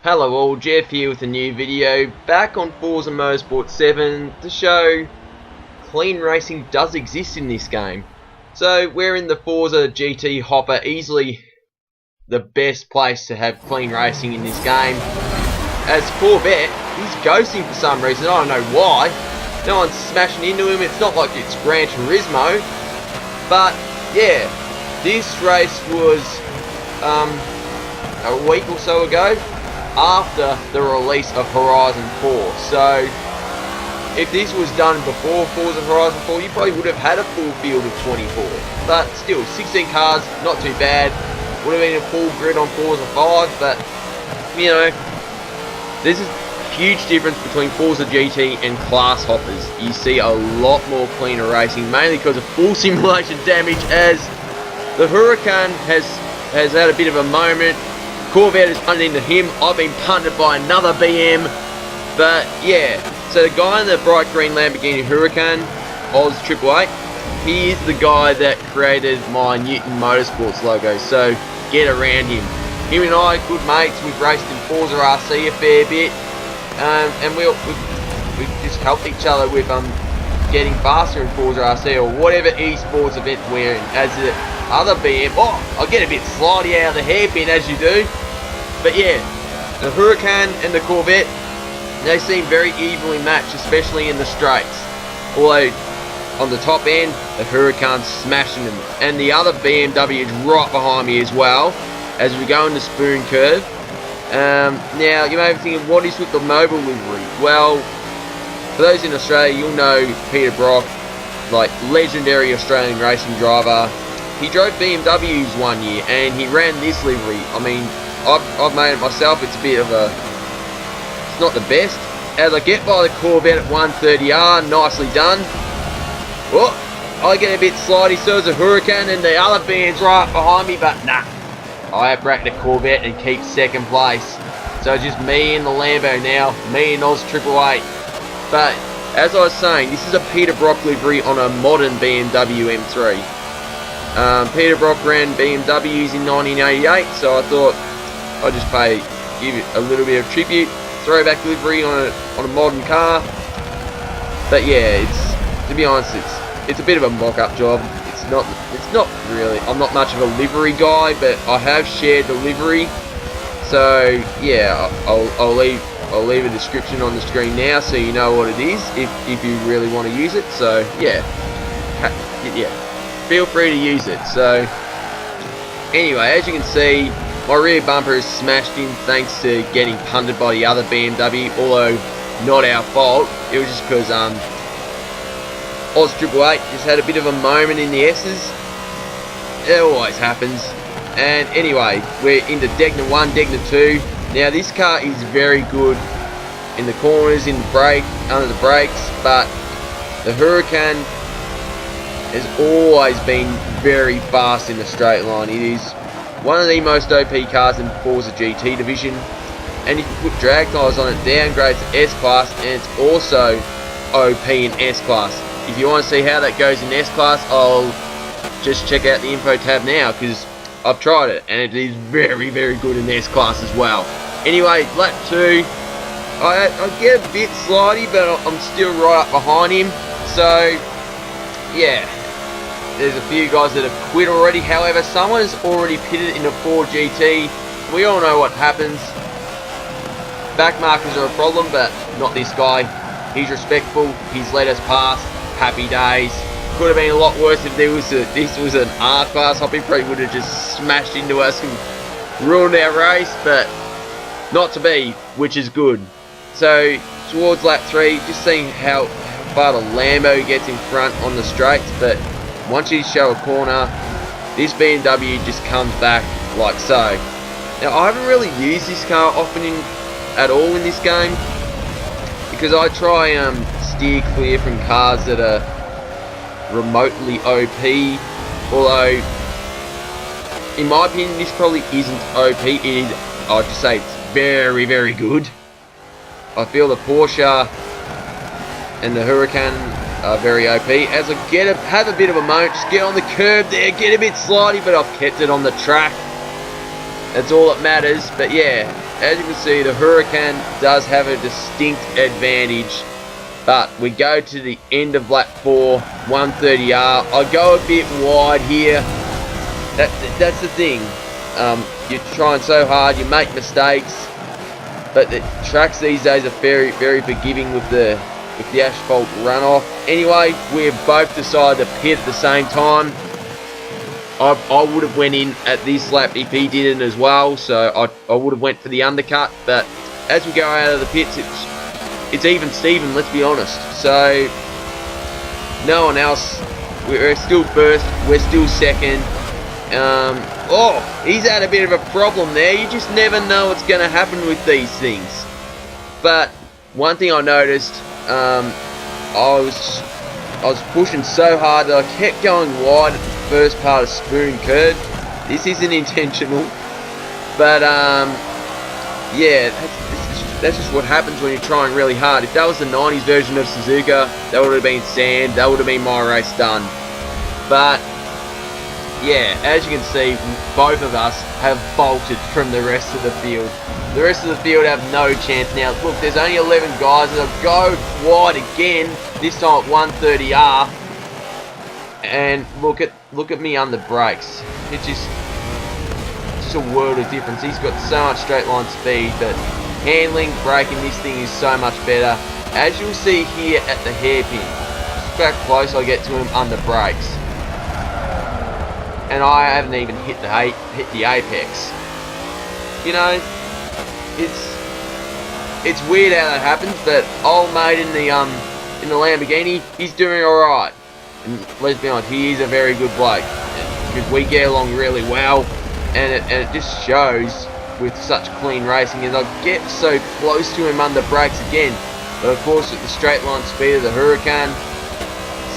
Hello all, Jeff here with a new video, back on Forza Motorsport 7 to show clean racing does exist in this game. So we're in the Forza GT hopper, easily the best place to have clean racing in this game. As Corvette, he's ghosting for some reason, I don't know why. No one's smashing into him, it's not like it's Gran Turismo. But yeah, this race was a week or so ago, after the release of Horizon 4. So if this was done before Forza Horizon 4, you probably would have had a full field of 24. But still, 16 cars, not too bad. Would have been a full grid on Forza 5, but you know, there's a huge difference between Forza GT and class hoppers. You see a lot more cleaner racing, mainly because of full simulation damage, as the Huracan has had a bit of a moment. Corvette is punted into him. I've been punted by another BM. But yeah, so the guy in the bright green Lamborghini Huracan, Oz 888, he is the guy that created my Newton Motorsports logo. So get around him. Him and I, good mates. We've raced in Forza RC a fair bit, and we just helped each other with getting faster in Forza RC or whatever esports event we're in. As the other BM, I get a bit slidey out of the hairpin, as you do. But yeah, the Huracan and the Corvette, they seem very evenly matched, especially in the straights. Although on the top end, the Huracan's smashing them, and the other BMW is right behind me as well as we go into Spoon Curve. Now you may be thinking, what is with the mobile livery? Well, for those in Australia, you'll know Peter Brock, like legendary Australian racing driver. He drove BMWs one year and he ran this livery. I mean, I've made it myself. It's a bit of a, it's not the best. As I get by the Corvette at 130R, nicely done. Oh, I get a bit slidey, so is a Huracan, and the other band's right behind me, but nah. I outbracked the Corvette and keep second place. So it's just me and the Lambo now, me and Oz 888. But as I was saying, this is a Peter Brock livery on a modern BMW M3. Peter Brock ran BMWs in 1988, so I thought I'd just give it a little bit of tribute, throwback livery on a modern car. But yeah, to be honest, it's a bit of a mock-up job. It's not really. I'm not much of a livery guy, but I have shared the livery. So yeah, I'll leave a description on the screen now, so you know what it is if you really want to use it. So yeah, feel free to use it. So anyway, as you can see, my rear bumper is smashed in thanks to getting punted by the other BMW, although not our fault. It was just because Oz 888 just had a bit of a moment in the S's. It always happens. And anyway, we're into Degna 1, Degna 2. Now this car is very good in the corners, in the brake, under the brakes, but the Huracan has always been very fast in the straight line. It is one of the most OP cars in Forza GT division, and if you put drag tyres on it, downgrades to S-Class, and it's also OP in S-Class. If you want to see how that goes in S-Class, I'll just check out the info tab now, because I've tried it, and it is very, very good in S-Class as well. Anyway, lap 2, I get a bit slidey, but I'm still right up behind him, so yeah. There's a few guys that have quit already. However, someone has already pitted in a 4GT. We all know what happens. Back markers are a problem, but not this guy. He's respectful. He's let us pass. Happy days. Could have been a lot worse if this was an R-Class hop. He probably would have just smashed into us and ruined our race, but not to be, which is good. So, towards lap 3, just seeing how far the Lambo gets in front on the straights, but once you show a corner, this BMW just comes back like so. Now, I haven't really used this car often at all in this game, because I try steer clear from cars that are remotely OP. Although, in my opinion, this probably isn't OP. It is, I'd just say it's very, very good. I feel the Porsche and the Huracan are very OP. As I have a bit of a moment, just get on the curb there, get a bit slidey, but I've kept it on the track. That's all that matters. But yeah, as you can see, the Huracan does have a distinct advantage. But we go to the end of lap 4, 130R. I go a bit wide here. That's the thing. You're trying so hard, you make mistakes. But the tracks these days are very, very forgiving with the asphalt runoff. Anyway, we've both decided to pit at the same time. I would have went in at this lap if he didn't as well, so I would have went for the undercut. But as we go out of the pits, it's even Steven, let's be honest. So no one else. We're still first. We're still second. Oh, he's had a bit of a problem there. You just never know what's going to happen with these things. But one thing I noticed, I was pushing so hard that I kept going wide at the first part of Spoon Curve. This isn't intentional, but yeah, that's just what happens when you're trying really hard. If that was the 90s version of Suzuka, that would have been sand. That would have been my race done. But yeah, as you can see, both of us have bolted from the rest of the field. The rest of the field have no chance now. Look, there's only 11 guys, and I'll go wide again, this time at 130R. And look at me under brakes. It's just a world of difference. He's got so much straight line speed, but handling, braking, this thing is so much better. As you'll see here at the hairpin, just how close I get to him under brakes. And I haven't even hit the apex. You know, it's weird how that happens, but old mate in the Lamborghini, he's doing all right. And let's be honest, he is a very good bloke because we get along really well, and it just shows with such clean racing. And I get so close to him under brakes again, but of course with the straight line speed of the Huracan,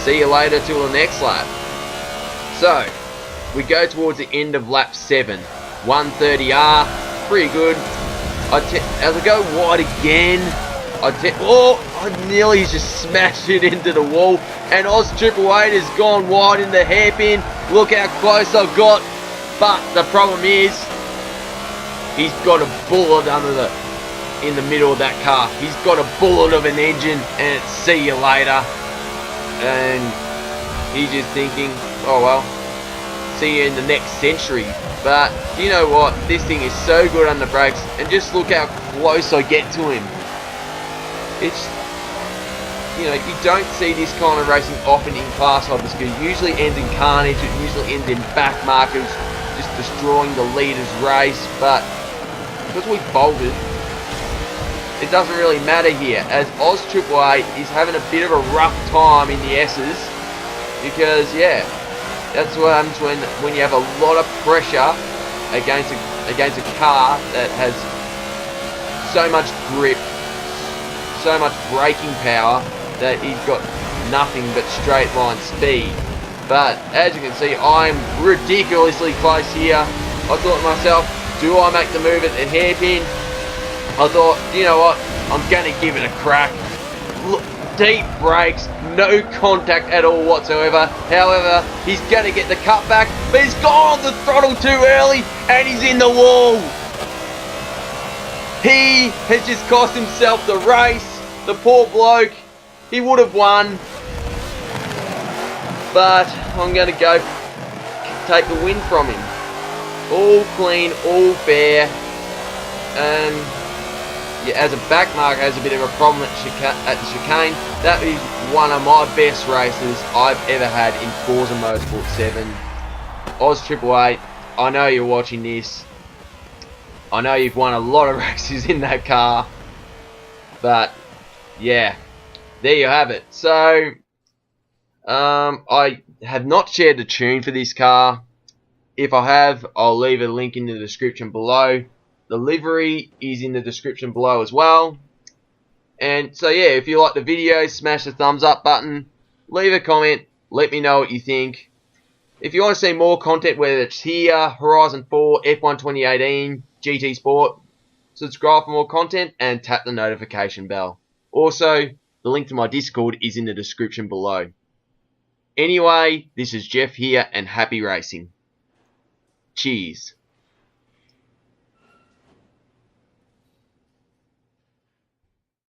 see you later till the next lap. So we go towards the end of lap 7, 130R, pretty good. As I go wide again, I nearly just smashed it into the wall, and Oz Triple 8 has gone wide in the hairpin. Look how close I've got, but the problem is, he's got a bullet in the middle of that car. He's got a bullet of an engine, and it's see you later. And he's just thinking, oh well, see you in the next century. But you know what? This thing is so good under brakes, and just look how close I get to him. It's, you know, you don't see this kind of racing often in class hoppers, because it usually ends in carnage, it usually ends in back markers, just destroying the leader's race. But because we bolted, it doesn't really matter here, as Oz Triple 8 is having a bit of a rough time in the S's, because yeah, that's what happens when you have a lot of pressure against a car that has so much grip, so much braking power, that he's got nothing but straight line speed. But as you can see, I'm ridiculously close here. I thought to myself, do I make the move at the hairpin? I thought, you know what, I'm going to give it a crack. Look, deep brakes, no contact at all whatsoever. However, he's going to get the cutback, but he's gone on the throttle too early, and he's in the wall. He has just cost himself the race. The poor bloke, he would have won. But I'm going to go take the win from him. All clean, all fair. And yeah, as a backmarker has a bit of a problem at the chicane. That is one of my best races I've ever had in Forza Motorsport 7. Oz Triple 8, I know you're watching this. I know you've won a lot of races in that car. But yeah, there you have it. So I have not shared the tune for this car. If I have, I'll leave a link in the description below. The livery is in the description below as well. And so yeah, if you like the video, smash the thumbs up button, leave a comment, let me know what you think. If you want to see more content, whether it's here, Horizon 4, F1 2018, GT Sport, subscribe for more content and tap the notification bell. Also, the link to my Discord is in the description below. Anyway, this is Jeff here, and happy racing. Cheers.